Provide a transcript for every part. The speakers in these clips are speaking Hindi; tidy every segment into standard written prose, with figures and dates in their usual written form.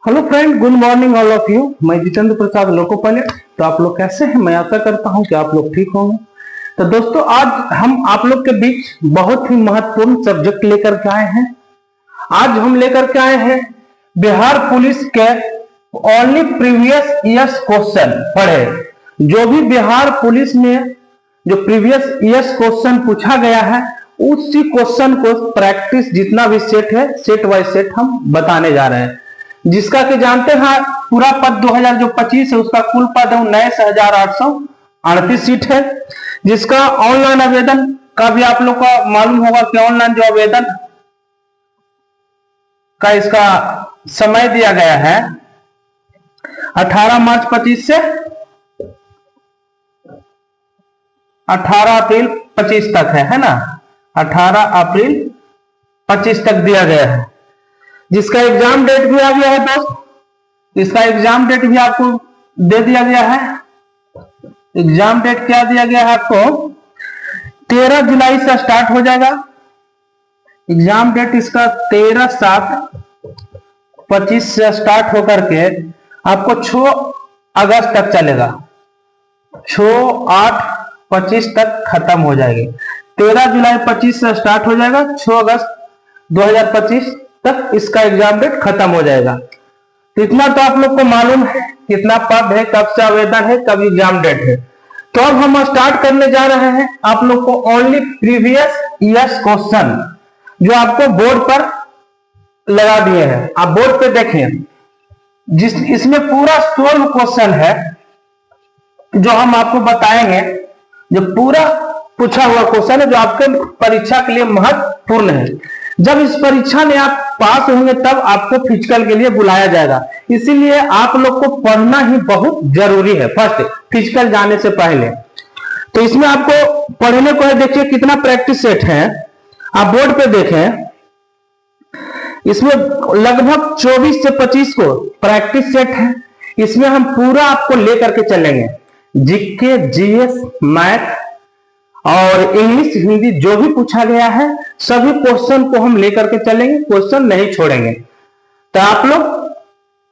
Hello friend, good morning all of you. मैं जितेंद्र प्रसाद लोको पायलट। तो आप लोग कैसे हैं? मैं आशा करता हूं कि आप लोग ठीक होंगे। तो दोस्तों, आज हम आप लोग के बीच बहुत ही महत्वपूर्ण सब्जेक्ट लेकर के आए हैं। आज हम लेकर के आए हैं बिहार पुलिस के ओनली प्रीवियस ईयर्स क्वेश्चन पढ़े। जो भी बिहार पुलिस में जो प्रीवियस ईयर्स क्वेश्चन पूछा गया है, उसी क्वेश्चन को प्रैक्टिस जितना भी सेट है, सेट बाय सेट हम बताने जा रहे हैं। जिसका कि जानते हैं पूरा पद 2025 है, उसका कुल पद 19,838 सीट है। जिसका ऑनलाइन आवेदन का भी आप लोग को मालूम होगा कि ऑनलाइन जो आवेदन का इसका समय दिया गया है 18 मार्च 25 से 18 अप्रैल 25 तक है ना। 18 अप्रैल 25 तक दिया गया है। जिसका एग्जाम डेट भी आ गया है दोस्त, इसका एग्जाम डेट भी आपको दे दिया गया है। एग्जाम डेट क्या दिया गया है आपको? 13 जुलाई से स्टार्ट हो जाएगा। एग्जाम डेट इसका 13/7/25 से स्टार्ट होकर के आपको 6 अगस्त तक चलेगा। 6/8/25 तक खत्म हो जाएगी। 13 जुलाई 25 से स्टार्ट हो जाएगा, 6 अगस्त 2025 तक इसका एग्जाम डेट खत्म हो जाएगा। तो इतना तो आप लोग को मालूम है कितना पद है, कब से आवेदन है, कब एग्जाम डेट है। तो अब हम स्टार्ट करने जा रहे हैं आप लोग को ओनली प्रीवियस ईयर्स क्वेश्चन, जो आपको बोर्ड पर लगा दिए हैं। आप बोर्ड पे देखें, जिस इसमें पूरा 16 क्वेश्चन है जो हम आपको बताएंगे। जो पूरा पूछा हुआ क्वेश्चन है, जो आपके परीक्षा के लिए महत्वपूर्ण है। जब इस परीक्षा में आप पास होंगे तब आपको फिजिकल के लिए बुलाया जाएगा। इसीलिए आप लोग को पढ़ना ही बहुत जरूरी है फर्स्ट, फिजिकल जाने से पहले। तो इसमें आपको पढ़ने को है, देखिए कितना प्रैक्टिस सेट है। आप बोर्ड पे देखें, इसमें लगभग 24 से 25 को प्रैक्टिस सेट है। इसमें हम पूरा आपको लेकर के चलेंगे। जीके, जीएस, मैथ और इंग्लिश, हिंदी जो भी पूछा गया है सभी क्वेश्चन को हम लेकर के चलेंगे, क्वेश्चन नहीं छोड़ेंगे। तो आप लोग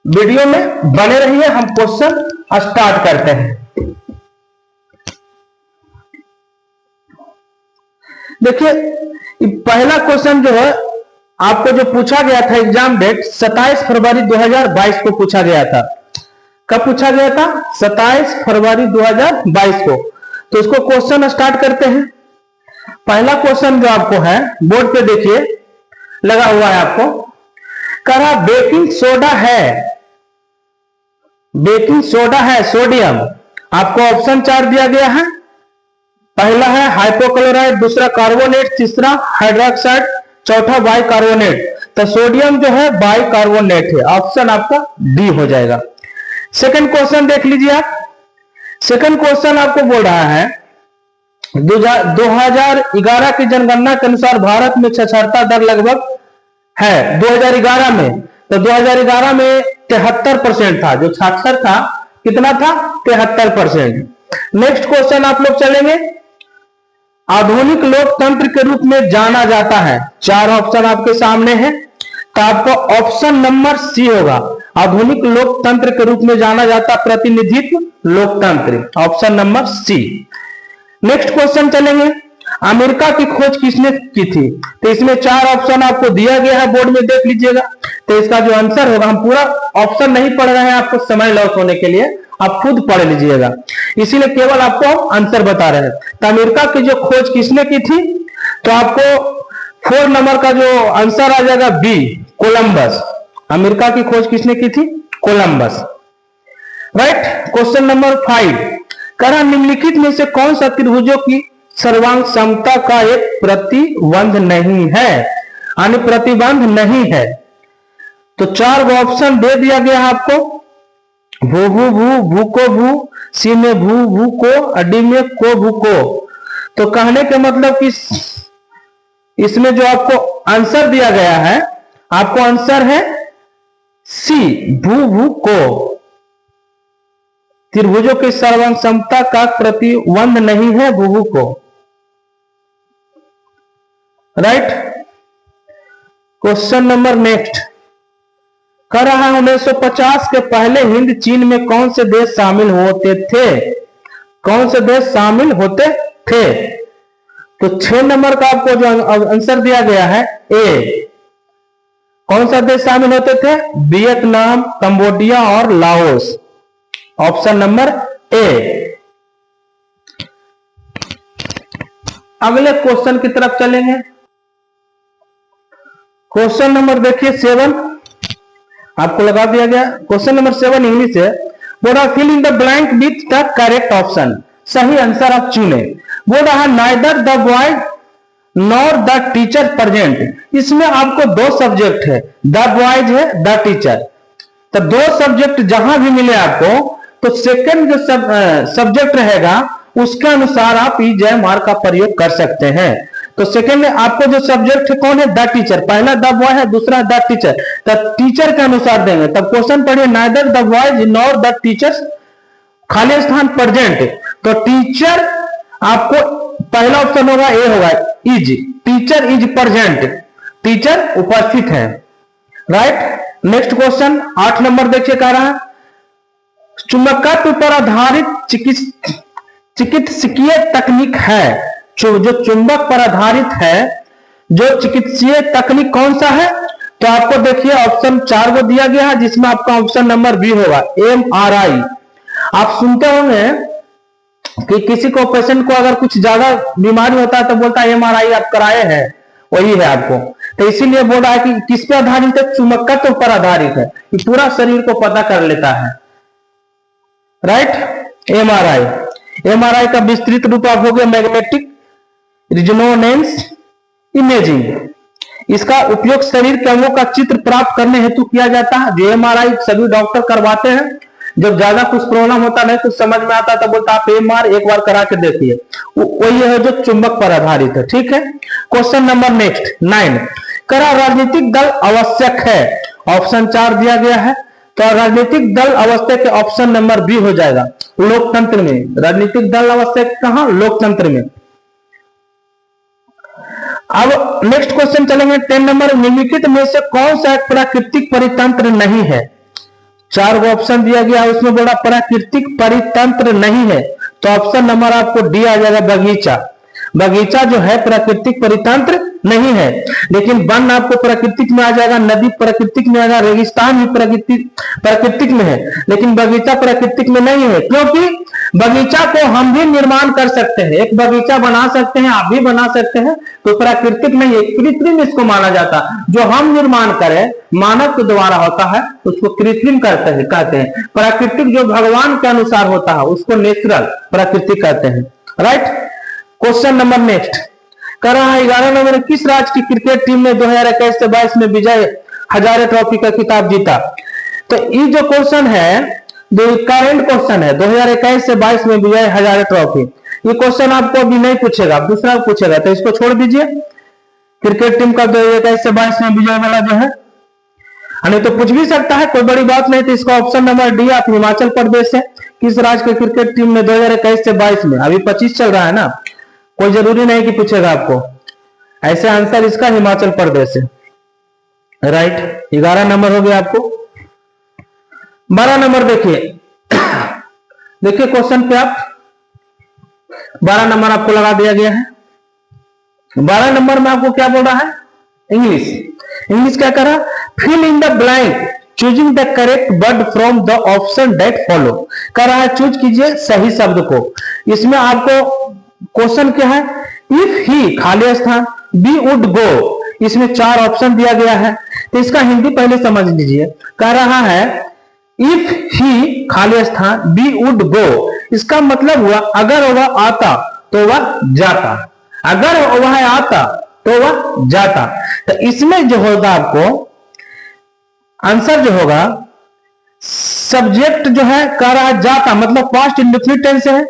वीडियो में बने रहिए। हम क्वेश्चन स्टार्ट करते हैं। देखिए, पहला क्वेश्चन जो है आपको जो पूछा गया था, एग्जाम डेट 27 फरवरी 2022 को पूछा गया था। कब पूछा गया था? 27 फरवरी 2022 को। तो इसको क्वेश्चन स्टार्ट करते हैं। पहला क्वेश्चन जो आपको है बोर्ड पे देखिए लगा हुआ है, आपको कह रहा बेकिंग सोडा है, बेकिंग सोडा है सोडियम। आपको ऑप्शन 4 दिया गया है। पहला है हाइपोक्लोराइड, दूसरा कार्बोनेट, तीसरा हाइड्रोक्साइड, चौथा बाइकार्बोनेट। तो सोडियम जो है बाइकार्बोनेट है। ऑप्शन आपका डी हो जाएगा। सेकंड क्वेश्चन देख लीजिए आप। सेकंड क्वेश्चन आपको बोल रहा है 2011 की जनगणना के अनुसार भारत में साक्षरता दर लगभग है 2011 में। तो 2011 में 73% था, जो साक्षर था कितना था? 73%। नेक्स्ट क्वेश्चन आप लोग चलेंगे। आधुनिक लोकतंत्र के रूप में जाना जाता है। 4 ऑप्शन आपके सामने है। तो आपको ऑप्शन नंबर सी होगा। आधुनिक लोकतंत्र के रूप में जाना जाता प्रतिनिधित्व लोकतंत्र, option number C. Next question चलेंगे। अमेरिका की खोज किसने की थी? तो इसमें 4 ऑप्शन आपको दिया गया है, बोर्ड में देख लीजिएगा। तो इसका जो आंसर होगा, हम पूरा ऑप्शन नहीं पढ़ रहे हैं आपको समय लॉस होने के लिए, आप खुद पढ़ लीजिएगा, इसीलिए केवल आपको आंसर बता रहे हैं। तो अमेरिका की जो खोज किसने की थी? तो आपको 4 नंबर का जो आंसर आ जाएगा बी, कोलंबस। अमेरिका की खोज किसने की थी? कोलंबस। राइट। क्वेश्चन नंबर 5 कह निम्नलिखित में से कौन सा त्रिभुजों की सर्वांग समता का एक प्रतिबंध नहीं है, यानी प्रतिबंध नहीं है। तो 4 ऑप्शन दे दिया गया है आपको। भू भू भू, भू को भू, सी में भू, भू को, डी में को, भू को। तो कहने के मतलब कि इसमें जो आपको आंसर दिया गया है, आपको आंसर है सी, भू भू को। त्रिभुजों की सर्वांग समता का प्रतिबंध नहीं है भू को। राइट। Question number next. कह रहा है 1950 के पहले हिंद चीन में कौन से देश शामिल होते थे? कौन से देश शामिल होते थे? तो 6 नंबर का आपको जो आंसर दिया गया है ए। कौन सा देश शामिल होते थे? वियतनाम, कंबोडिया और लाओस। Option number A. अगले क्वेश्चन की तरफ चलेंगे। क्वेश्चन नंबर देखिए 7 आपको लगा दिया गया। क्वेश्चन नंबर 7 इंग्लिश है। बोल रहा fill in the blank with the correct option. सही आंसर आप चुने। बोल रहा neither the boy nor the teacher present. इसमें आपको 2 सब्जेक्ट है, द बॉयज है, द टीचर। तो 2 सब्जेक्ट जहां भी मिले आपको, तो सेकंड जो सब्जेक्ट रहेगा उसके अनुसार आप ई जैम आर का प्रयोग कर सकते हैं। तो सेकंड आपको जो सब्जेक्ट है कौन है? The teacher. पहला द बॉय है, दूसरा द टीचर। तब टीचर के अनुसार देंगे। तब क्वेश्चन पढ़िए neither the boys nor the teachers, खाली स्थान प्रेजेंट। तो टीचर आपको पहला ऑप्शन होगा ए होगा is. Teacher is present, teacher उपस्थित है। राइट। नेक्स्ट क्वेश्चन 8 नंबर देखिए कह रहा है चुंबकत्व पर आधारित चिकित्सकीय तकनीक है। जो चुंबक पर आधारित है, जो चिकित्सीय तकनीक कौन सा है? तो आपको देखिए ऑप्शन 4 को दिया गया है, जिसमें आपका ऑप्शन नंबर बी होगा MRI। आप सुनते होंगे कि किसी को पेशेंट को अगर कुछ ज्यादा बीमारी होता है तो बोलता है MRI आप कराए हैं, वही है आपको। तो इसीलिए बोल रहा है कि किस पे आधारित है? चुंबकत्व पर आधारित है, कि पूरा शरीर को पता कर लेता है। राइट। MRI का विस्तृत रूप आप हो गया मैग्नेटिक रिजोनेंस इमेजिंग। इसका उपयोग शरीर के अंगों का चित्र प्राप्त करने हेतु किया जाता है। जो MRI सभी डॉक्टर करवाते हैं। जब ज्यादा कुछ प्रॉब्लम होता नहीं कुछ समझ में आता तो बोलता आप MR एक बार करा के देखिए। वही है जो चुंबक पर आधारित है। ठीक है। क्वेश्चन नंबर नेक्स्ट 9 करा राजनीतिक दल आवश्यक है। ऑप्शन 4 दिया गया है। तो राजनीतिक दल आवश्यक के ऑप्शन नंबर बी हो जाएगा लोकतंत्र में। राजनीतिक दल आवश्यक कहां? लोकतंत्र में। अब नेक्स्ट क्वेश्चन चलेंगे 10 नंबर। निम्नलिखित में से कौन सा एक प्राकृतिक परितंत्र नहीं है? 4 को ऑप्शन दिया गया है, उसमें बोला प्राकृतिक परितंत्र नहीं है। तो ऑप्शन नंबर आपको डी आ जाएगा बगीचा। बगीचा जो है प्राकृतिक परितंत्र नहीं है। लेकिन वन आपको प्राकृतिक में आ जाएगा, नदी प्राकृतिक में आएगा, रेगिस्तान भी प्राकृतिक में है। लेकिन बगीचा प्राकृतिक में नहीं है, क्योंकि बगीचा को हम भी निर्माण कर सकते हैं। एक बगीचा बना सकते हैं, आप भी बना सकते हैं। तो प्राकृतिक नहीं है, कृत्रिम इसको माना जाता। जो हम निर्माण करें मानव के द्वारा होता है उसको कृत्रिम कहते हैं। प्राकृतिक जो भगवान के अनुसार होता है उसको नेचुरल प्राकृतिक कहते हैं। राइट। क्वेश्चन नंबर नेक्स्ट कर रहा है 11 नंबर। किस राज्य की क्रिकेट टीम ने 2021 से 22 में विजय हजारे ट्रॉफी का खिताब जीता? तो ये जो क्वेश्चन है जो करंट क्वेश्चन है 2021 से 22 में विजय हजारे ट्रॉफी, ये क्वेश्चन आपको अभी नहीं पूछेगा, दूसरा पूछेगा। तो इसको छोड़ दीजिए। क्रिकेट टीम का 2021 से 22 में विजय वाला जो है, नहीं तो पूछ भी सकता है, कोई बड़ी बात नहीं। तो इसका ऑप्शन नंबर डी आप हिमाचल प्रदेश है। किस राज्य की क्रिकेट टीम ने 2021 से 22 में, अभी 25 चल रहा है ना, कोई जरूरी नहीं कि पूछेगा आपको। ऐसे आंसर इसका हिमाचल प्रदेश है। राइट। 11 नंबर हो गया आपको। 12 नंबर देखिए क्वेश्चन पे आप 12 नंबर आपको लगा दिया गया है। 12 नंबर में आपको क्या बोल रहा है? इंग्लिश क्या कर रहा है? Fill in the blank choosing the correct word from the option that follow. कर रहा है चूज कीजिए सही शब्द को। इसमें आपको क्वेश्चन क्या है? इफ ही खाली स्थान बी वुड गो। इसमें 4 ऑप्शन दिया गया है। तो इसका हिंदी पहले समझ लीजिए। कह रहा है इफ ही खाली स्थान बी वुड गो, इसका मतलब हुआ अगर वह आता तो वह जाता, अगर वह आता तो वह जाता। तो इसमें जो होगा आपको आंसर जो होगा सब्जेक्ट जो है कह रहा है जाता, मतलब पास्ट इंडेफिनिट टेंस है।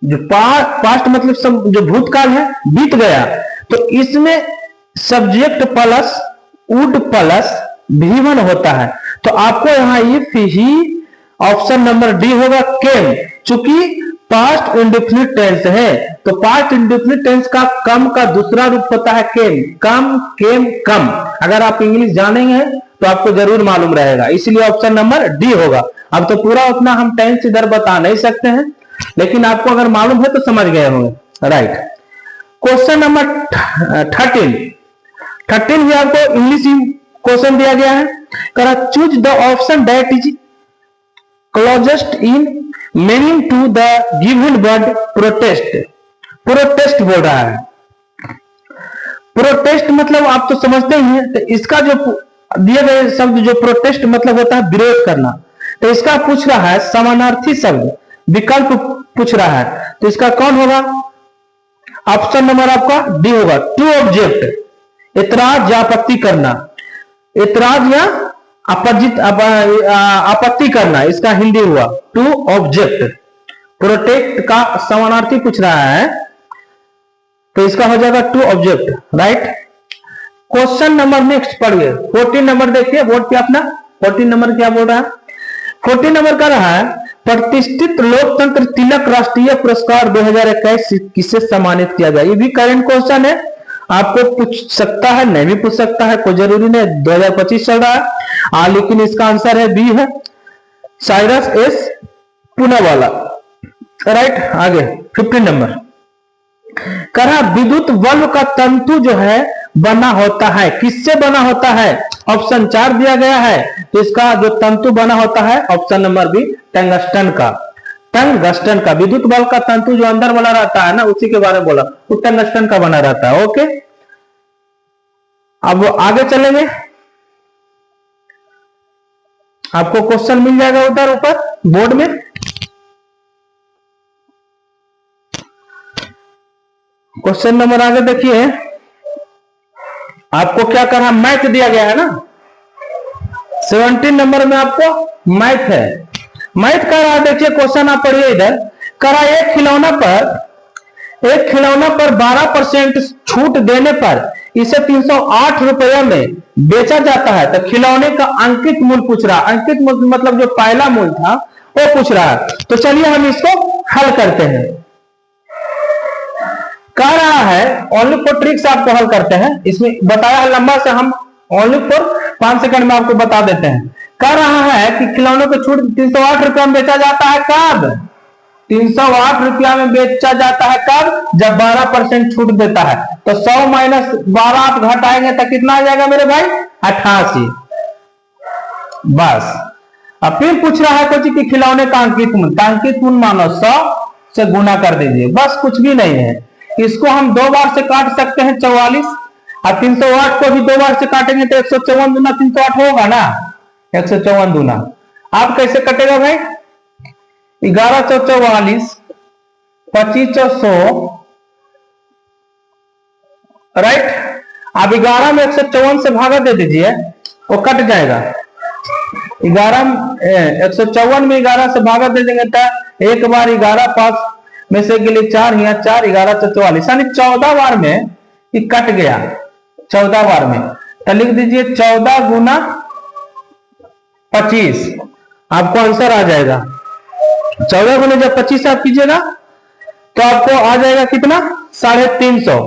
जो पास्ट मतलब जो भूतकाल है बीत गया। तो इसमें subject plus would plus V1 होता है। तो आपको यहां if he option number D होगा केम, चूंकि पास्ट इंडेफिनिट टेंस है। तो पास्ट इंडेफिनिट टेंस का कम का दूसरा रूप होता है केम। कम, केम, कम। अगर आप इंग्लिश जानेंगे तो आपको जरूर मालूम रहेगा, इसलिए ऑप्शन नंबर डी होगा। अब तो पूरा उतना हम टेंस इधर बता नहीं सकते हैं, लेकिन आपको अगर मालूम है तो समझ गए होंगे। राइट, क्वेश्चन नंबर 13 भी आपको इंग्लिश क्वेश्चन दिया गया है। करा choose the option that is closest in meaning to the given word protest. Protest बोल रहा है। प्रोटेस्ट मतलब आप तो समझते ही हैं, तो इसका जो दिए गए शब्द जो प्रोटेस्ट मतलब होता है विरोध करना, तो इसका पूछ रहा है समानार्थी शब्द विकल्प पूछ रहा है, तो इसका कौन होगा? ऑप्शन नंबर आपका डी होगा, टू ऑब्जेक्ट, इतराज या आपत्ति करना। इतराज या आपत्ति करना, इसका हिंदी हुआ टू ऑब्जेक्ट। प्रोटेक्ट का समानार्थी पूछ रहा है, तो इसका हो जाएगा to object. Right, question number next पढ़िए, 14 नंबर देखिए बोर्ड पे अपना। 14 नंबर क्या बोल रहा है? 14 नंबर का रहा है प्रतिष्ठित लोकतंत्र तिलक राष्ट्रीय पुरस्कार 2021 किसे सम्मानित किया गया। ये भी करंट क्वेश्चन है, आपको पूछ सकता है, नहीं भी पूछ सकता है, कोई जरूरी नहीं। 2025 चल रहा है, लेकिन इसका आंसर है बी है, साइरस एस पूनावाला। राइट, आगे 15 नंबर कहा विद्युत बल्ब का तंतु जो है बना होता है, किससे बना होता है? ऑप्शन 4 दिया गया है, तो इसका जो तंतु बना होता है ऑप्शन नंबर बी टंगस्टन का। टंगस्टन का विद्युत बल्ब का तंतु जो अंदर वाला रहता है ना, उसी के बारे में बोला, वो टंगस्टन का बना रहता है। ओके, अब आगे चलेंगे, आपको क्वेश्चन मिल जाएगा उधर ऊपर बोर्ड में। क्वेश्चन नंबर आगे देखिए, आपको क्या करना, मैथ दिया गया है ना, 17 नंबर में आपको मैथ है। मैथ कर रहा, देखिए क्वेश्चन आप पढ़िए इधर। करा एक खिलौना पर 12% छूट देने पर इसे 308 रुपये में बेचा जाता है, तो खिलौने का अंकित मूल्य पूछ रहा। अंकित मूल्य मतलब जो पहला मूल्य था वो पूछ रहा है। तो चलिए हम इसको हल करते हैं। कह रहा है ओनली फॉर ट्रिक्स आपको हल करते हैं, इसमें बताया है लंबा से, हम ओनली फॉर 5 सेकंड में आपको बता देते हैं। कह रहा है कि खिलौनों को छूट 308 रुपया में बेचा जाता है कब? 308 रुपया में बेचा जाता है कब? जब 12% छूट देता है। तो 100 माइनस 12 आप घटाएंगे तो कितना आ जाएगा मेरे भाई? 88। बस, अब फिर पूछ रहा है कुछ कि खिलौने का अंकित मूल्य मानो 100 से गुना कर दीजिए, बस कुछ भी नहीं है। इसको हम 2 बार से काट सकते हैं 44, और 308 को भी 2 बार से काटेंगे तो 154 दूना 308 होगा ना, 154 दूना। आप कैसे कटेगा भाई? 1144 2500। राइट, आप 11 में 154 से भागा दे दीजिए, वो कट जाएगा। 154 में 11 से भागा दे देंगे तो एक बार 11 5 में से के लिए 4, यहाँ 4, 11 44, यानी 14 बार में ये कट गया। 14 बार में तो लिख दीजिए 14 गुना 25, आपको आंसर आ जाएगा। 14 गुना जब 25 आप कीजिएगा तो आपको आ जाएगा कितना? 350।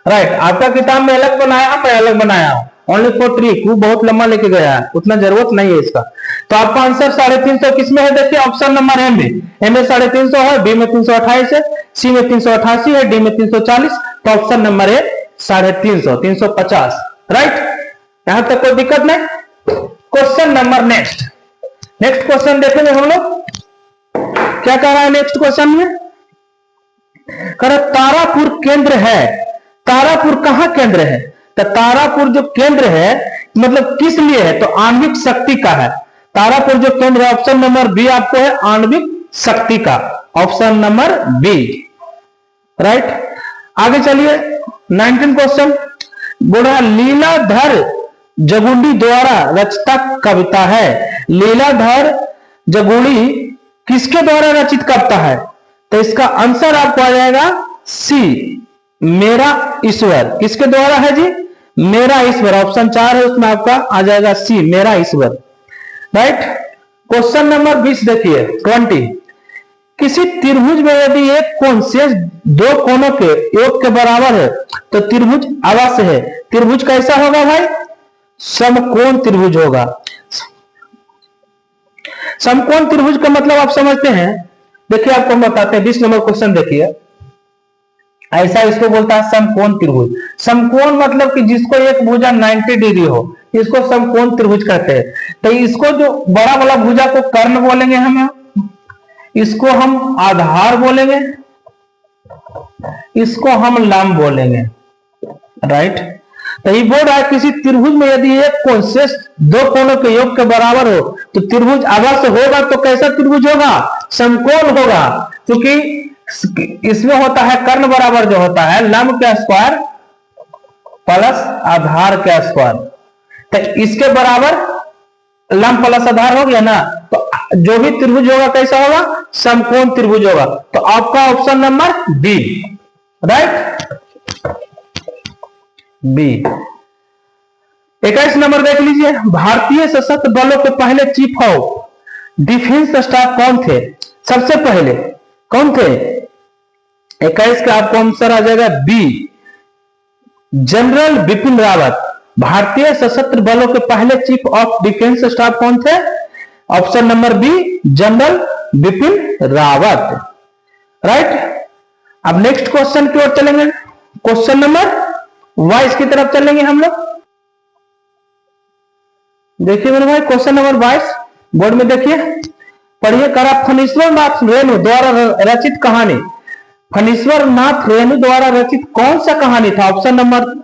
राइट, आपका किताब में अलग बनाया, मैं अलग बनाया हूं, ओनली फॉर ट्रिक। वो बहुत लंबा लेके गया है, उतना जरूरत नहीं है इसका। तो आपका आंसर 350 किसमें है? देखिए ऑप्शन नंबर एम में। एम में 350 है, बी में 328 है, सी में 388 है, डी में 340। तो ऑप्शन नंबर है 350, 350। राइट, यहां तक कोई दिक्कत नहीं। क्वेश्चन नंबर नेक्स्ट क्वेश्चन देखेंगे हम लोग। क्या कह रहा है नेक्स्ट क्वेश्चन में? कह रहा तारापुर केंद्र है। तारापुर कहां केंद्र है? तो तारापुर जो केंद्र है मतलब किस लिए है? तो आणविक शक्ति का है। तारापुर जो केंद्र है, ऑप्शन नंबर बी आपको है, आणविक शक्ति का, ऑप्शन नंबर बी। राइट, आगे चलिए 19 क्वेश्चन। बोला लीलाधर जगुड़ी द्वारा रचित कविता है। लीलाधर जगुड़ी किसके द्वारा रचित कविता है? तो इसका आंसर आपको आ जाएगा सी, मेरा ईश्वर। किसके द्वारा है जी? मेरा ईश्वर। ऑप्शन 4 है, उसमें आपका आ जाएगा सी, मेरा ईश्वर। राइट, क्वेश्चन नंबर 20 देखिए 20। किसी त्रिभुज में यदि एक कोण शेष दो कोणों के योग के बराबर है तो त्रिभुज अवश्य है। त्रिभुज कैसा होगा भाई? समकोण त्रिभुज होगा। समकोण त्रिभुज का मतलब आप समझते हैं? देखिए आपको हम बताते हैं। 20 नंबर क्वेश्चन देखिए, ऐसा इसको बोलता है समकोण त्रिभुज। समकोण मतलब कि जिसको एक भुजा 90 डिग्री हो, इसको समकोण त्रिभुज कहते हैं। तो इसको जो बड़ा वाला भुजा को कर्ण बोलेंगे हम, इसको हम आधार बोलेंगे, इसको हम लंब बोलेंगे, राइट। तो ये बोल रहा है किसी त्रिभुज में यदि एक कोण शेष दो कोणों के योग के बराबर हो तो त्रिभुज अवश्य होगा। तो कैसा त्रिभुज होगा? समकोण होगा, क्योंकि इसमें होता है कर्ण बराबर जो होता है लंब के स्क्वायर प्लस आधार के स्क्वायर। तो इसके बराबर लंब प्लस आधार हो गया ना, तो जो भी त्रिभुज होगा कैसा होगा? समकोण त्रिभुज होगा। तो आपका option number B, right, B. 21 नंबर देख लीजिए, भारतीय सशस्त्र बलों के पहले चीफ ऑफ डिफेंस स्टाफ कौन थे? सबसे पहले कौन थे? 21 का आपको आंसर आ जाएगा बी, जनरल बिपिन रावत। भारतीय सशस्त्र बलों के पहले चीफ ऑफ डिफेंस स्टाफ कौन थे? Option number B, general Bipin Rawat, right. अब नेक्स्ट क्वेश्चन की ओर चलेंगे। क्वेश्चन नंबर 22 की तरफ चलेंगे हम लोग। देखिए मेरे भाई, क्वेश्चन नंबर 22 बोर्ड में देखिए, पढ़िए। करा फणीश्वर नाथ रेणु द्वारा रचित कहानी, फणीश्वर नाथ रेणु द्वारा रचित कौन सा कहानी था?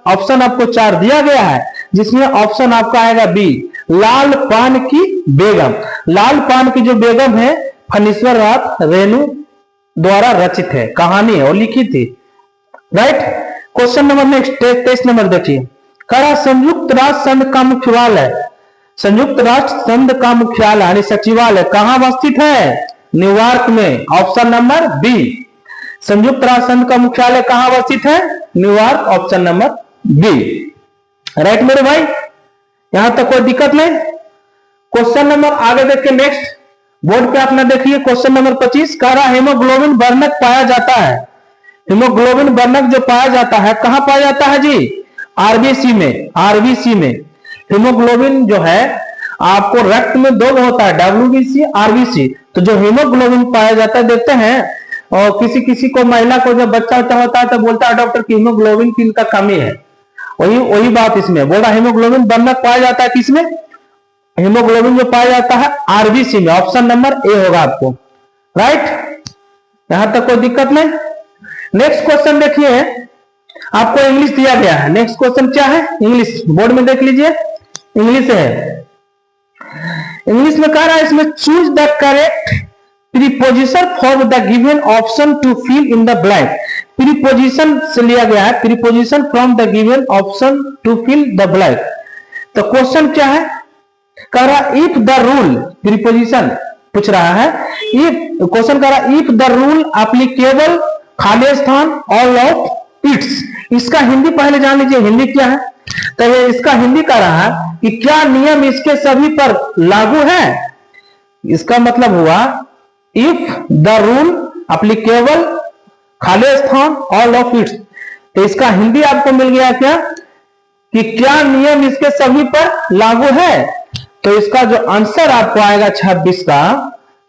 ऑप्शन आपको 4 दिया गया है, जिसमें ऑप्शन आपका आएगा बी, लाल पान की बेगम। लाल पान की जो बेगम है फणीश्वर नाथ रेणु द्वारा रचित है, कहानी है, वो लिखी थी, right. Question number next 23 number देखिए, करा संयुक्त राष्ट्र संघ का मुख्यालय, संयुक्त राष्ट्र संघ का मुख्यालय यानी सचिवालय कहां अवस्थित है? न्यूयॉर्क में। ऑप्शन नंबर बी, संयुक्त राष्ट्र संघ का मुख्यालय कहां अवस्थित है? New York, option number B, right मेरे भाई। यहां तक कोई दिक्कत नहीं। क्वेश्चन नंबर आगे देखिए, नेक्स्ट बोर्ड पे अपना देखिए, क्वेश्चन नंबर 25, कह रहा हेमोग्लोबिन वर्णक पाया जाता है। हिमोग्लोबिन वर्णक जो पाया जाता है कहां पाया जाता है जी? आरबीसी में, आरबीसी में। हिमोग्लोबिन जो है आपको रक्त में दो होता है, डब्ल्यूबीसी, आरबीसी। तो जो हिमोग्लोबिन पाया जाता है, देखते हैं और किसी किसी को, महिला को जब बच्चा होता है तो बोलता है डॉक्टर की हिमोग्लोबिन की इनका कमी है। वही बात इसमें बोला, हिमोग्लोबिन वर्णक पाया जाता है किसमें? हिमोग्लोबिन जो पाया जाता है आरबीसी में। ऑप्शन नंबर ए होगा आपको, राइट। यहां तक कोई दिक्कत नहीं। नेक्स्ट क्वेश्चन देखिए, आपको इंग्लिश दिया गया है। नेक्स्ट क्वेश्चन क्या है? इंग्लिश, बोर्ड में देख लीजिए, इंग्लिश है। इंग्लिश में कह रहा है इसमें choose the correct preposition for the given option to fill in the blank. Preposition से लिया गया है, preposition from the given option to fill the blank. तो क्वेश्चन क्या है? कह रहा इफ द रूल, प्रीपोजिशन पूछ रहा है, इफ क्वेश्चन कह रहा इफ द रूल एप्लीकेबल खाली स्थान ऑल ऑफ इट्स। इसका हिंदी पहले जान लीजिए, हिंदी क्या है? तो ये इसका हिंदी कह रहा है कि क्या नियम इसके सभी पर लागू है। इसका मतलब हुआ इफ द रूल एप्लीकेबल खाली स्थान ऑल ऑफ इट्स। तो इसका हिंदी आपको मिल गया क्या कि क्या नियम इसके सभी पर लागू है। तो इसका जो आंसर आपको आएगा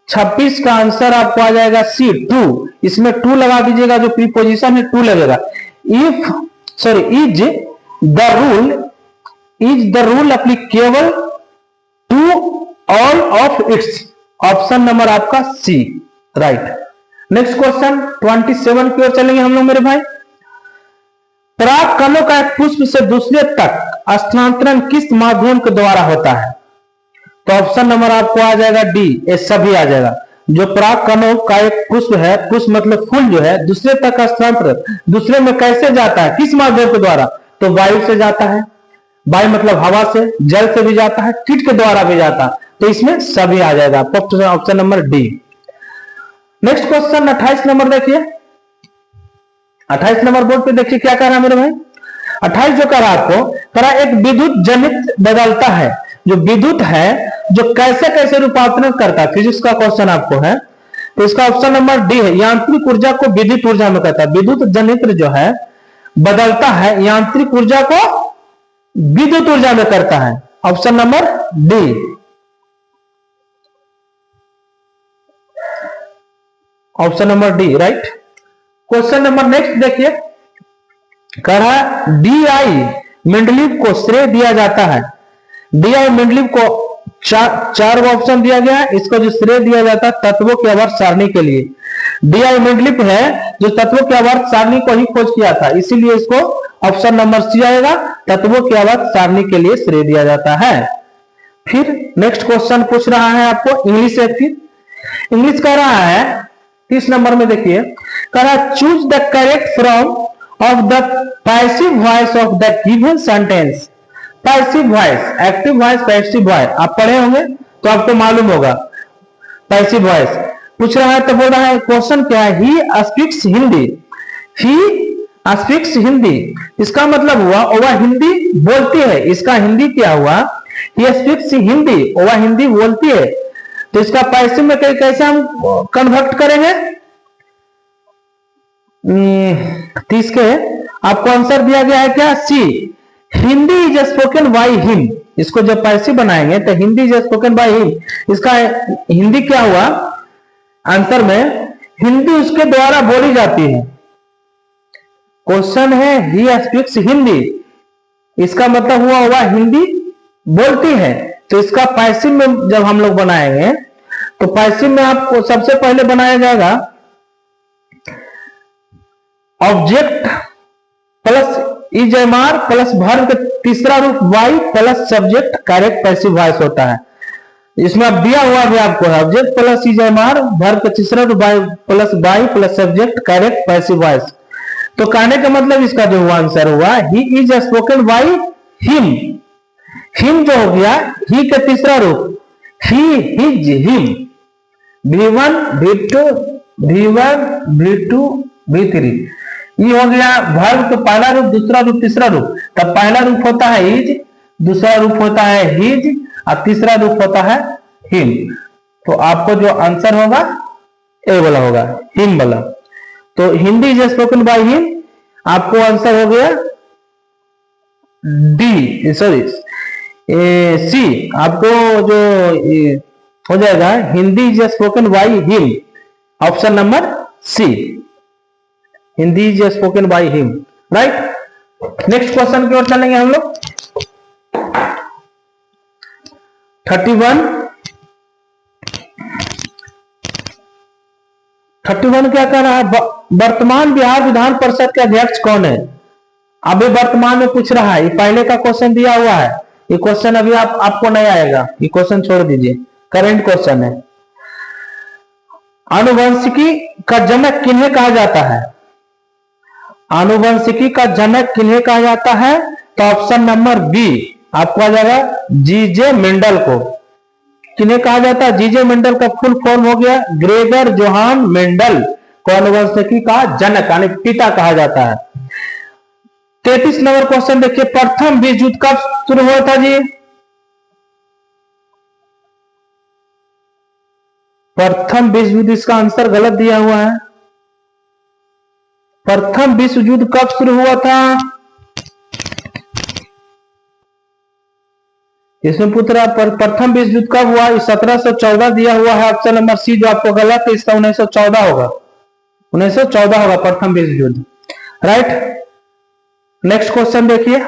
26 का आंसर आपको आ जाएगा सी, 2। इसमें 2 लगा दीजिएगा, जो प्रीपोजिशन है 2 लगेगा। Is the rule applicable to all of its. Option number आपका सी, राइट। नेक्स्ट क्वेश्चन 27 की ओर चलेंगे हम लोग मेरे भाई। पराग कणों का एक पुष्प से दूसरे तक स्थानांतरण किस माध्यम के द्वारा होता है? तो ऑप्शन नंबर आपको आ जाएगा डी, ये सभी आ जाएगा। जो पराग कणों का एक पुष्प है, पुष्प मतलब फूल जो है, दूसरे तक स्थानांतरण दूसरे में कैसे जाता है, किस माध्यम के द्वारा? तो वायु से जाता है। वायु मतलब हवा से, जल से भी जाता है, कीट के द्वारा भी जाता है। तो इसमें सभी आ जाएगा, option number D. Next question 28 number देखिए। 28 नंबर बोर्ड पे देखिए क्या कह रहा है मेरे भाई। 28 जो कह रहा है आपको, कह रहा एक विद्युत जनित बदलता है। जो विद्युत है जो कैसे कैसे रूपांतरण करता है, फिजिक्स का क्वेश्चन आपको है। तो इसका ऑप्शन नंबर डी है। यांत्रिक ऊर्जा को विद्युत ऊर्जा में कहता है। विद्युत जनित्र जो है बदलता है, यांत्रिक ऊर्जा को विद्युत ऊर्जा में करता है। Option number D. Option number D right. Question number next देखिए, कह रहा है डी.आई. मेंडलीव को श्रेय दिया जाता है। डी.आई. मेंडलीव को चार ऑप्शन दिया गया है। इसको जो श्रेय दिया जाता है तत्वों के आवर्त सारणी के लिए। डी.आई. मेंडलीव है जो तत्वों के आवर्त सारणी को ही खोज किया था, इसीलिए इसको ऑप्शन नंबर सी आएगा, तत्वों के आवर्त सारणी के लिए श्रेय दिया जाता है। फिर नेक्स्ट क्वेश्चन पूछ रहा है आपको इंग्लिश से। फिर इंग्लिश कह रहा है 30 नंबर में देखिए, कह रहा है choose the correct from of the passive voice of the given sentence. Passive voice, active voice, passive voice आप पढ़े होंगे तो आपको मालूम होगा। पैसिव वॉइस पूछ रहा है तो बोल रहा है क्वेश्चन क्या है, he speaks Hindi. He speaks Hindi, इसका मतलब हुआ वह हिंदी बोलती है। इसका हिंदी क्या हुआ, ही स्पीक्स हिंदी, वह हिंदी बोलती है। तो इसका पैसिव में कैसे हम कन्वर्ट करेंगे। 30 के आपको आंसर दिया गया है क्या, C. Hindi is spoken by him. इसको जब पैसिव बनाएंगे तो Hindi is spoken by him. इसका हिंदी क्या हुआ, आंसर में हिंदी उसके द्वारा बोली जाती है। क्वेश्चन है ही स्पीक्स हिंदी, इसका मतलब हुआ वह हिंदी बोलती है। तो इसका पैसिव में जब हम लोग बनाएंगे तो पैसिव में आपको सबसे पहले बनाया जाएगा object plus is am are plus verb का तीसरा रूप by plus subject correct passive voice होता है। इसमें अब दिया हुआ भी आपको है ऑब्जेक्ट प्लस इजमार वर्ब का तीसरा रूप plus by plus subject correct passive voice. तो कहने का मतलब इसका जो हुआ आंसर हुआ ही is spoken by him. Him जो हो गया, ही का तीसरा रूप ही his him, V1 V2 V1 V2 V3। ये हो गया वर्ब का पहला रूप, दूसरा रूप, तीसरा रूप। तब पहला रूप होता है इज, दूसरा रूप होता है हिज और तीसरा रूप होता है हिम। तो आपको जो आंसर होगा ए वाला होगा, हिम वाला। तो Hindi is spoken by him, आपको आंसर हो गया डी, सॉरी सी। आपको जो हो जाएगा Hindi is spoken by him, option number C, Hindi is spoken by him right. Next question की ओर चलेंगे हम लोग। 31 क्या कह रहा है, वर्तमान बिहार विधान परिषद के अध्यक्ष कौन है। अभी वर्तमान में पूछ रहा है, ये पहले का क्वेश्चन दिया हुआ है, ये क्वेश्चन अभी आपको नहीं आएगा, ये क्वेश्चन छोड़ दीजिए, करंट क्वेश्चन है। आनुवंशिकी का जनक किन्हें कहा जाता है। आनुवंशिकी का जनक किन्हें कहा जाता है, तो ऑप्शन नंबर बी आपको आ जाएगा जीजे मेंडल को। किन्हें कहा जाता है, जीजे मेंडल का फुल फॉर्म हो गया ग्रेगर जोहान मेंडल को आनुवंशिकी का जनक यानी पिता कहा जाता है। 33 नंबर क्वेश्चन देखिए, प्रथम विश्व युद्ध कब शुरू हुआ था जी। प्रथम विश्व युद्ध, इसका आंसर गलत दिया हुआ है। प्रथम विश्व युद्ध कब शुरू हुआ था, इसमें पूछ रहा प्रथम विश्व युद्ध कब हुआ, 1714 दिया हुआ है, ऑप्शन नंबर सी जो आपको गलत है, इसका 1914 होगा, 1914 होगा प्रथम विश्व युद्ध राइट। नेक्स्ट क्वेश्चन देखिए,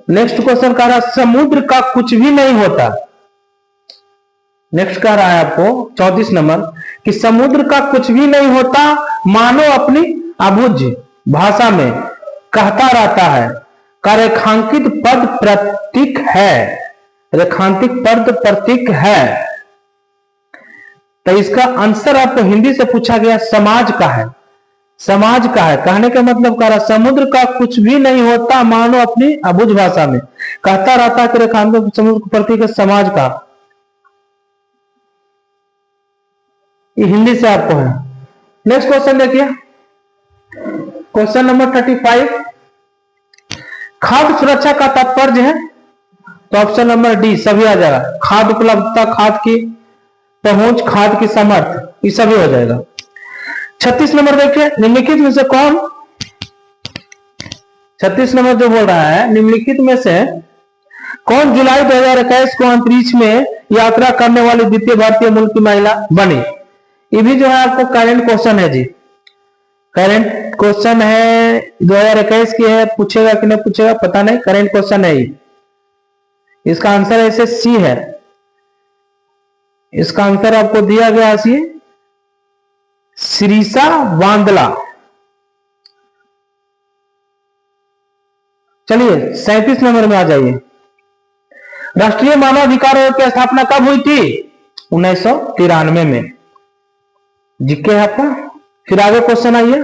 नेक्स्ट क्वेश्चन कह रहा है समुद्र का कुछ भी नहीं होता। नेक्स्ट कह रहा है आपको 34 नंबर कि समुद्र का कुछ भी नहीं होता, मानो अपनी अबुझ भाषा में कहता रहता है, का रेखांकित पद प्रतीक है, रेखांकित पद प्रतीक है। तो इसका आंसर आपको हिंदी से पूछा गया समाज का है, समाज का है। कहने का मतलब कह रहा समुद्र का कुछ भी नहीं होता, मानो अपनी अबुझ भाषा में कहता रहता है कि रेखांकित समुद्र का प्रतीक है समाज का, ये हिंदी से आपको है। नेक्स्ट क्वेश्चन देखिए, क्वेश्चन नंबर 35, खाद्य सुरक्षा का तात्पर्य है, तो ऑप्शन नंबर डी सभी आ जाएगा। खाद्य उपलब्धता, खाद्य की पहुंच, खाद्य की समर्थ। ये सभी हो जाएगा। 36 नंबर देखिए, निम्नलिखित में से कौन, 36 नंबर जो बोल रहा है, निम्नलिखित में से कौन जुलाई 2021 को अंतरिक्ष में यात्रा करने वाली द्वितीय भारतीय मूल की महिला बनी। ये भी जो है आपको करंट क्वेश्चन है जी, करंट क्वेश्चन है, 2021 की है, पूछेगा कि नहीं पूछेगा पता नहीं, करंट क्वेश्चन है ये। इसका आंसर ऐसे सी है, इसका आंसर आपको दिया गया सी, श्रीषा वांदला। चलिए 37 नंबर में आ जाइए। राष्ट्रीय मानवाधिकार आयोग की स्थापना कब हुई थी? 1993 में। जीके है आपका। फिर आगे क्वेश्चन आइए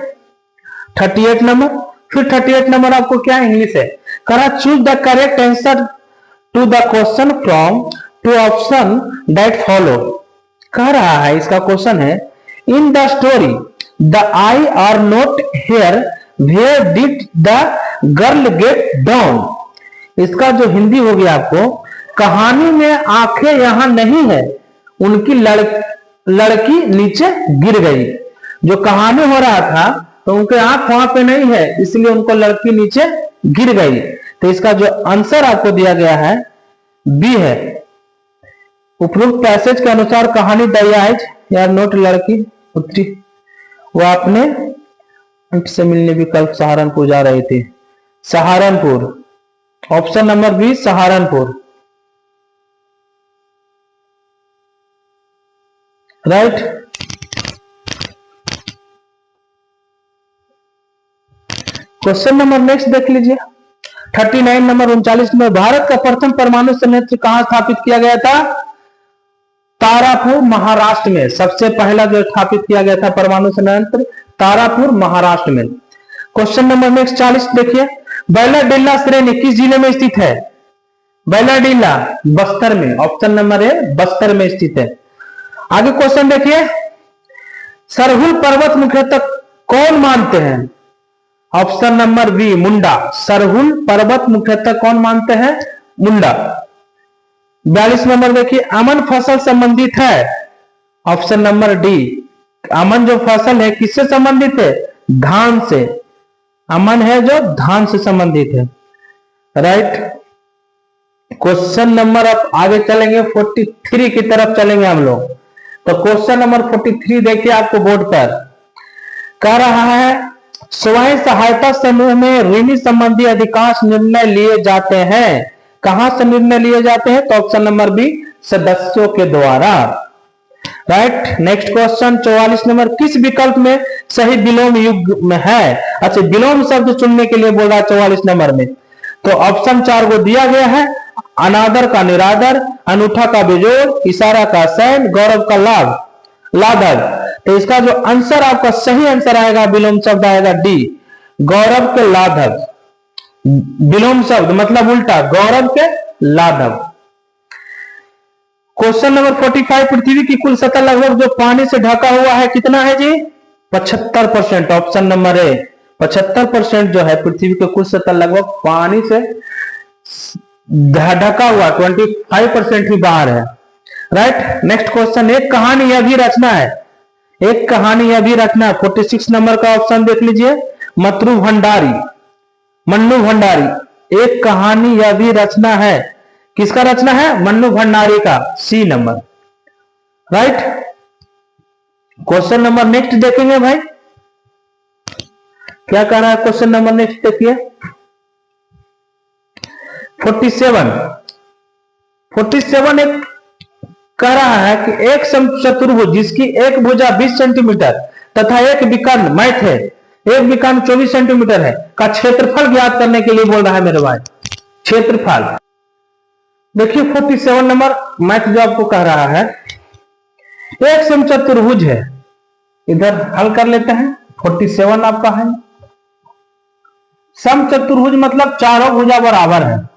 38 नंबर। फिर 38 नंबर आपको क्या इंग्लिश है, करा choose the correct answer to the question from to option that follow. कह रहा है, इसका क्वेश्चन है, in the story the eye are not here where did the girl get down. इसका जो हिंदी हो गया आपको, कहानी में आंखें यहां नहीं है, उनकी लड़की नीचे गिर गई। जो कहानी हो रहा था तो उनके आंख वहां पे नहीं है, इसलिए उनको लड़की नीचे गिर गई। तो इसका जो आंसर आपको दिया गया है बी है। उपरोक्त पैसेज के अनुसार कहानी द आइज या नोट लड़की पुत्री वो अपने से मिलने विकल्प सहारनपुर जा रही थी। Saharanpur, option number B Saharanpur, right. Question number next देख लीजिए 39 नंबर 39 में, भारत का प्रथम परमाणु संयंत्र कहां स्थापित किया गया था? तारापुर महाराष्ट्र में। सबसे पहला जो स्थापित किया गया था परमाणु संयंत्र तारापुर महाराष्ट्र में। क्वेश्चन नंबर नेक्स्ट 40 देखिए, बैलाडीला श्रेणी किस जिले में स्थित है? बैलाडीला बस्तर में, ऑप्शन नंबर ए बस्तर में स्थित है। आगे क्वेश्चन देखिए, सरहुल पर्वत मुख्यतः कौन मानते हैं? ऑप्शन नंबर बी मुंडा। सरहुल पर्वत मुख्यतः कौन मानते हैं? मुंडा। 42 नंबर देखिए, अमन फसल संबंधित है? Option number D. अमन जो फसल है किससे संबंधित है? धान से। अमन है जो धान से संबंधित है, राइट। क्वेश्चन नंबर अब आगे चलेंगे 43 की तरफ चलेंगे हम लोग। तो क्वेश्चन नंबर 43 देखिए आपको बोर्ड पर कह रहा है, स्वयं सहायता समूह में ऋणी संबंधी अधिकांश निर्णय लिए जाते हैं। कहां से निर्णय लिए जाते हैं? तो ऑप्शन नंबर बी सदस्यों के द्वारा, राइट। नेक्स्ट क्वेश्चन 44 नंबर, किस विकल्प में सही विलोम युग में है? अच्छा, विलोम शब्द चुनने के लिए बोल रहा है 44 नंबर में। तो ऑप्शन 4 को दिया गया है, अनादर का निरादर, अनूठा का बेजोड़, इशारा का सैन, गौरव का लाभ लादर। तो इसका जो आंसर आपका सही आंसर आएगा विलोम शब्द आएगा डी, गौरव के लाघव। विलोम शब्द मतलब उल्टा, गौरव के लाघव। क्वेश्चन नंबर 45, पृथ्वी की कुल सतह लगभग जो पानी से ढका हुआ है कितना है जी? 75%। ऑप्शन नंबर ए 75% जो है पृथ्वी की कुल सतह लगभग पानी से ढका हुआ, 25% ही बाहर है, राइट। नेक्स्ट क्वेश्चन, एक कहानी यह भी रचना है। एक कहानी यह भी रचना है। 46 नंबर का ऑप्शन देख लीजिए, मन्नू भंडारी। मन्नू भंडारी, एक कहानी यह भी रचना है। किसका रचना है? मन्नू भंडारी का, C number, right. Question number next देखेंगे भाई, क्या कह रहा है क्वेश्चन नंबर नेक्स्ट देखिए 47 एक कह रहा है कि एक समचतुर्भुज जिसकी एक भुजा 20 सेंटीमीटर तथा एक विकर्ण मैथ है, एक विकर्ण 24 सेंटीमीटर है, का क्षेत्रफल ज्ञात करने के लिए बोल रहा है मेरे भाई। क्षेत्रफल देखिए 47 नंबर मैथ जो आपको कह रहा है, एक समचतुर्भुज है, इधर हल कर लेते हैं। 47 आपका है, समचतुर्भुज मतलब चारों भुजा बराबर है,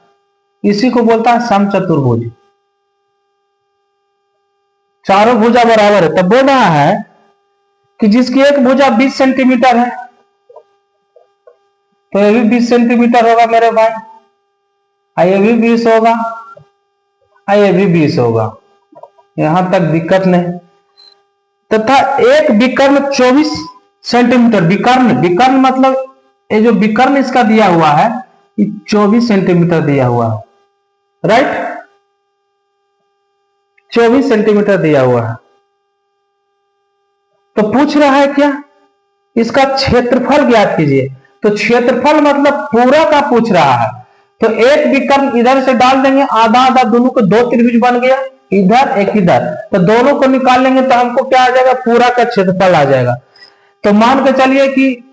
इसी को बोलता है समचतुर्भुज। चारों भुजा बराबर है, तब बोल रहा है कि जिसकी एक भुजा 20 सेंटीमीटर है, तो ये भी 20 सेंटीमीटर होगा मेरे भाई, ये भी 20 होगा, ये भी 20 होगा, यहां तक दिक्कत नहीं। तथा एक विकर्ण 24 सेंटीमीटर, विकर्ण मतलब ये जो विकर्ण इसका दिया हुआ है 24 सेंटीमीटर दिया हुआ है, राइट, 24 सेंटीमीटर दिया हुआ है। तो पूछ रहा है क्या, इसका क्षेत्रफल ज्ञात कीजिए। तो क्षेत्रफल मतलब पूरा का पूछ रहा है। तो एक विकर्ण इधर से डाल देंगे, आधा आधा दोनों को दो त्रिभुज बन गया, इधर एक इधर, तो दोनों को निकाल लेंगे तो हमको क्या आ जाएगा, पूरा का क्षेत्रफल आ जाएगा। तो मान के चलिए कि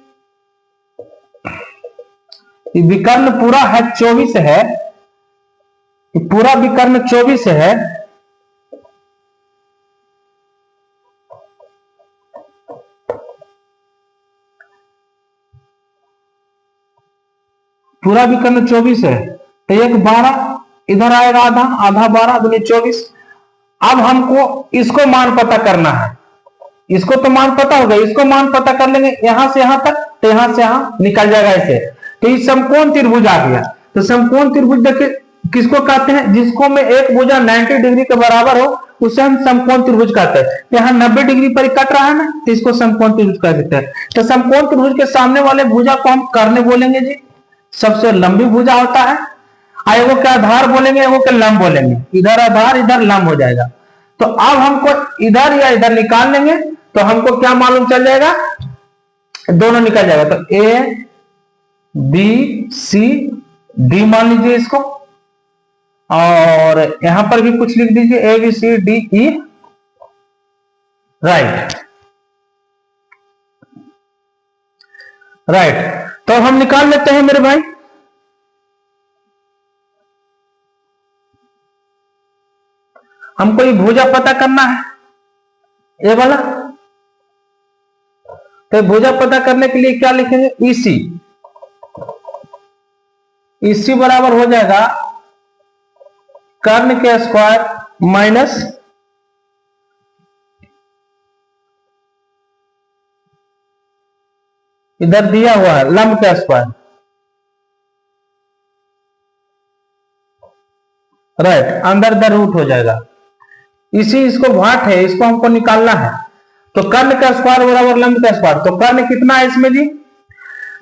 विकर्ण पूरा है 24 है, पूरा विकर्ण 24 है, पूरा विकर्ण 24 है, तो एक 12 इधर आएगा, आधा आधा 12 दूनी 24। अब हमको इसको मान पता करना है, इसको तो मान पता होगा, इसको मान पता कर लेंगे यहां से यहां तक, तो यहां से यहां निकल जाएगा ऐसे। तो ये समकोण त्रिभुज आ गया। तो समकोण त्रिभुज देखिए किसको कहते हैं, जिसको में एक भुजा 90 डिग्री के बराबर हो उसे हम समकोण त्रिभुज कहते हैं। यहाँ 90 डिग्री पर कट रहा है ना, तो इसको समकोण त्रिभुज कह देते हैं। तो समकोण त्रिभुज के सामने वाले भुजा को हम कर्ण बोलेंगे जी, सबसे लंबी भुजा होता है। एगो के आधार बोलेंगे, एगो के लंब बोलेंगे, इधर आधार इधर लंब हो जाएगा। तो अब हमको इधर या इधर निकाल लेंगे तो हमको क्या मालूम चल जाएगा, दोनों निकल जाएगा। तो ए बी सी डी मान लीजिए इसको, और यहां पर भी कुछ लिख दीजिए A B C D E, right right. तो हम निकाल लेते हैं मेरे भाई। हमको ये भुजा पता करना है, ये वाला। तो भुजा पता करने के लिए क्या लिखेंगे, ईसी, ईसी बराबर हो जाएगा कर्ण के स्क्वायर माइनस इधर दिया हुआ है लंब का स्क्वायर, राइट, अंदर इधर रूट हो जाएगा। इसी इसको घाट है, इसको हमको निकालना है। तो कर्ण का स्क्वायर बराबर लंब का स्क्वायर। तो कर्ण कितना है इसमें जी,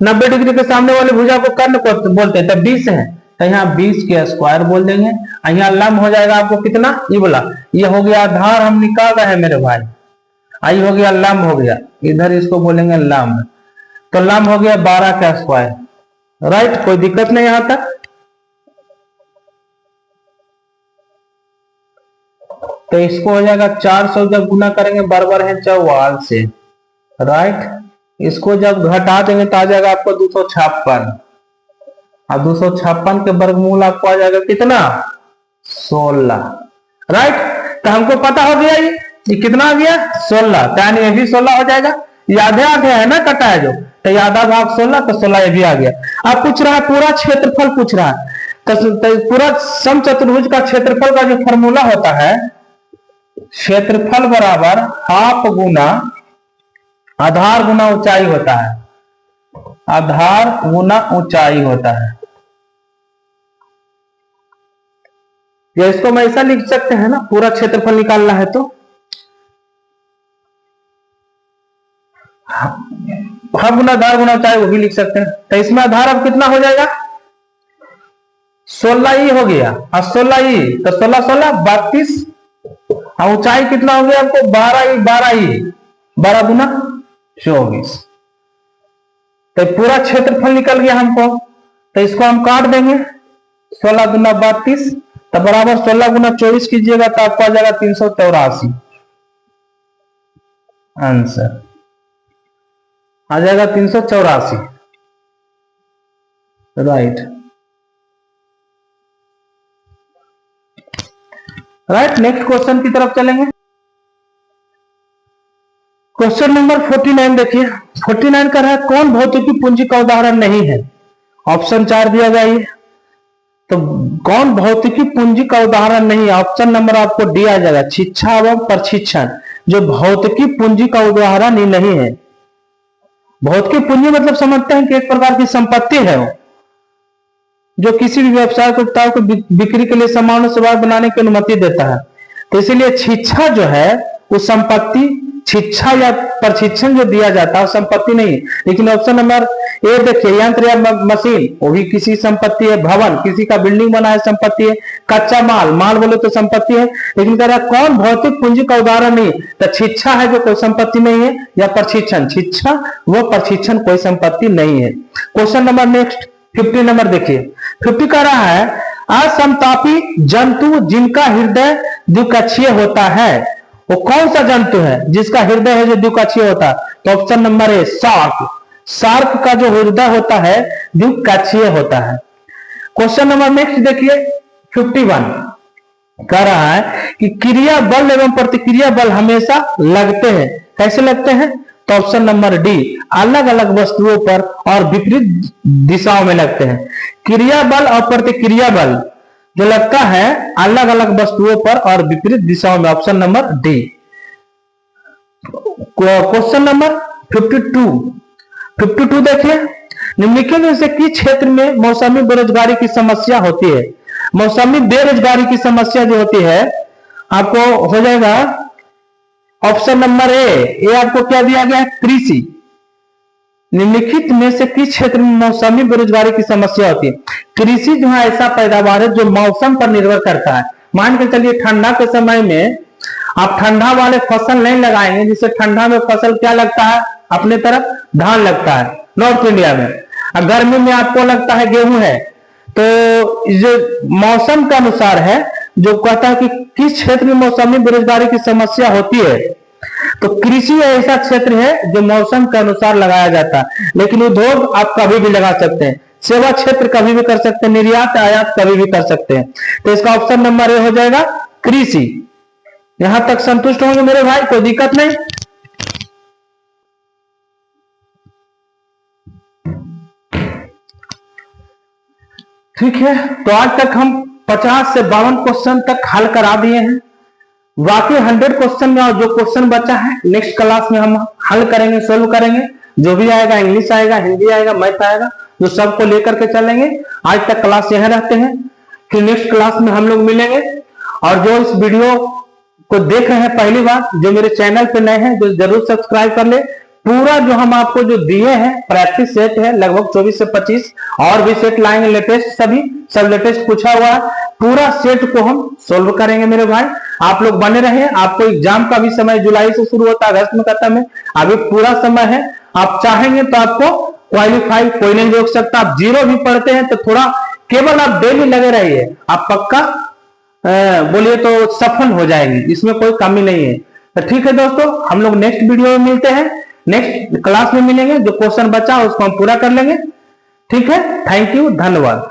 90 डिग्री के सामने वाले भुजा को कर्ण को बोलते हैं, तो 20 है, तो यहाँ 20 के स्क्वायर बोल देंगे। यहाँ लंब हो जाएगा आपको कितना, ये बोला, ये हो गया आधार हम निकाल रहे हैं मेरे भाई, आई हो गया लंब हो गया, इधर इसको बोलेंगे लंब। तो लंब हो गया 12 का स्क्वायर, राइट, कोई दिक्कत नहीं यहां तक। तो इसको हो जाएगा 400, जब गुना करेंगे बराबर है 44 से, राइट। इसको जब घटा देंगे तो आ जाएगा आपको 256, और 256 के वर्गमूल आपको आ जाएगा कितना, 16, राइट। तो हमको पता हो गया ये कितना आ गया, 16। तो यानी ये भी 16 हो जाएगा, ये आधे आधे है ना, कटा है जो, तो ये आधा भाग 16, तो 16 ये भी आ गया। अब पूछ रहा है पूरा क्षेत्रफल पूछ रहा है। तो पूरा समचतुर्भुज का क्षेत्रफल का जो फॉर्मूला होता है, क्षेत्रफल बराबर हाफ गुना आधार गुना ऊंचाई होता है, आधार गुना ऊंचाई होता है। या इसको हम ऐसा लिख सकते हैं ना, पूरा क्षेत्रफल निकालना है तो हाफ गुना आधार गुना ऊंचाई, वो भी लिख सकते हैं। तो इसमें आधार अब कितना हो जाएगा, 16 ही हो गया, और 16 ही, तो 16 16 32, और ऊंचाई कितना हो गया आपको, 12 ही, 12 गुना 24। तो पूरा क्षेत्रफल निकल गया हमको। तो इसको हम काट देंगे, 16 गुना 32, तो बराबर 16 गुना 24 कीजिएगा तो आपको आ जाएगा 384, आंसर आ जाएगा 384, राइट राइट। नेक्स्ट क्वेश्चन की तरफ चलेंगे। क्वेश्चन नंबर 49 देखिए, 49 कर रहा है कौन भौतिकी पूंजी का उदाहरण नहीं है। ऑप्शन 4 दिया गया है। तो कौन भौतिकी पूंजी का उदाहरण नहीं है, ऑप्शन नंबर आपको डी आ जाएगा, शिक्षा एवं प्रशिक्षण, जो भौतिकी पूंजी का उदाहरण ही नहीं है। भौतिकी पूंजी मतलब समझते हैं कि एक प्रकार की संपत्ति है वो, जो किसी भी व्यवसाय को बिक्री के लिए सामान सेवा बनाने की अनुमति देता है। तो इसीलिए शिक्षा जो है वो संपत्ति शिक्षा या प्रशिक्षण जो दिया जाता है संपत्ति नहीं है। लेकिन ऑप्शन नंबर ए देखिए, यंत्र या मशीन वो भी किसी संपत्ति है, भवन किसी का बिल्डिंग बना है संपत्ति है, कच्चा माल माल बोले तो संपत्ति है। लेकिन कह रहा है कौन भौतिक पूंजी का उदाहरण नहीं, तो शिक्षा है जो कोई संपत्ति नहीं है, या प्रशिक्षण, शिक्षा वो प्रशिक्षण कोई संपत्ति नहीं है। क्वेश्चन नंबर नेक्स्ट 50 नंबर देखिए, 50 कह रहा है असमतापी जंतु जिनका हृदय द्विकक्षीय होता है, वो कौन सा जंतु है जिसका हृदय है जो द्विकक्षीय होता है? तो option number A shark. Shark का जो हृदय होता है द्विकक्षीय होता है। क्वेश्चन नंबर नेक्स्ट देखिए 51 कह रहा है कि क्रिया बल एवं प्रतिक्रिया बल हमेशा लगते हैं, कैसे लगते हैं? तो ऑप्शन नंबर डी, अलग अलग वस्तुओं पर और विपरीत दिशाओं में लगते हैं। क्रिया बल और प्रतिक्रिया बल जो लगता है अलग अलग वस्तुओं पर और विपरीत दिशाओं में, option number D. Question number 52 देखिए, निम्नलिखित में से किस क्षेत्र में मौसमी बेरोजगारी की समस्या होती है? मौसमी बेरोजगारी की समस्या जो होती है आपको हो जाएगा ऑप्शन नंबर ए आपको क्या दिया गया है? कृषि। निम्नलिखित में से किस क्षेत्र में मौसमी बेरोजगारी की समस्या होती है? कृषि जो है ऐसा पैदावार है जो मौसम पर निर्भर करता है। मान के चलिए ठंडा के समय में आप ठंडा वाले फसल नहीं लगाएंगे, जिससे ठंडा में फसल क्या लगता है अपने तरफ? धान लगता है नॉर्थ इंडिया में। और गर्मी में आपको लगता है गेहूं है। तो जो मौसम के अनुसार है जो कहता है कि किस क्षेत्र में मौसमी बेरोजगारी की समस्या होती है, तो कृषि ऐसा क्षेत्र है जो मौसम के अनुसार लगाया जाता है। लेकिन उद्योग आप कभी भी लगा सकते हैं, सेवा क्षेत्र कभी भी कर सकते हैं, निर्यात आयात कभी भी कर सकते हैं। तो इसका ऑप्शन नंबर ए हो जाएगा कृषि। यहां तक संतुष्ट होंगे मेरे भाई? कोई दिक्कत नहीं? ठीक है, तो आज तक हम 50 से 52 क्वेश्चन तक हल करा दिए हैं। बाकी 100 क्वेश्चन में जो क्वेश्चन बचा है नेक्स्ट क्लास में हम हल करेंगे, सोल्व करेंगे। जो भी आएगा, इंग्लिश आएगा, हिंदी आएगा, मैथ आएगा, जो सबको लेकर के चलेंगे। आज तक क्लास यहां रहते हैं, फिर नेक्स्ट क्लास में हम लोग मिलेंगे। और जो इस वीडियो को देख रहे हैं पहली बार, जो मेरे चैनल पे नए हैं, जो जरूर सब्सक्राइब कर ले। पूरा जो हम आपको जो दिए हैं प्रैक्टिस सेट है लगभग 24 से 25, और भी सेट लाएंगे लेटेस्ट, सब लेटेस्ट पूछा हुआ है। पूरा सेट को हम सोल्व करेंगे मेरे भाई। आप लोग बने रहे। आपको एग्जाम का भी समय जुलाई से शुरू होता है, अगस्त में खत्म है, अभी पूरा समय है। आप चाहेंगे तो आपको क्वालिफाई कोई नहीं रोक सकता। आप जीरो भी पढ़ते हैं तो थोड़ा केवल आप डेली लगे रहिए, आप पक्का बोलिए तो सफल हो जाएंगे, इसमें कोई कमी नहीं है। तो ठीक है दोस्तों, हम लोग नेक्स्ट वीडियो में मिलते हैं, नेक्स्ट क्लास में मिलेंगे। जो क्वेश्चन बचा उसको हम पूरा कर लेंगे। ठीक है, थैंक यू, धन्यवाद।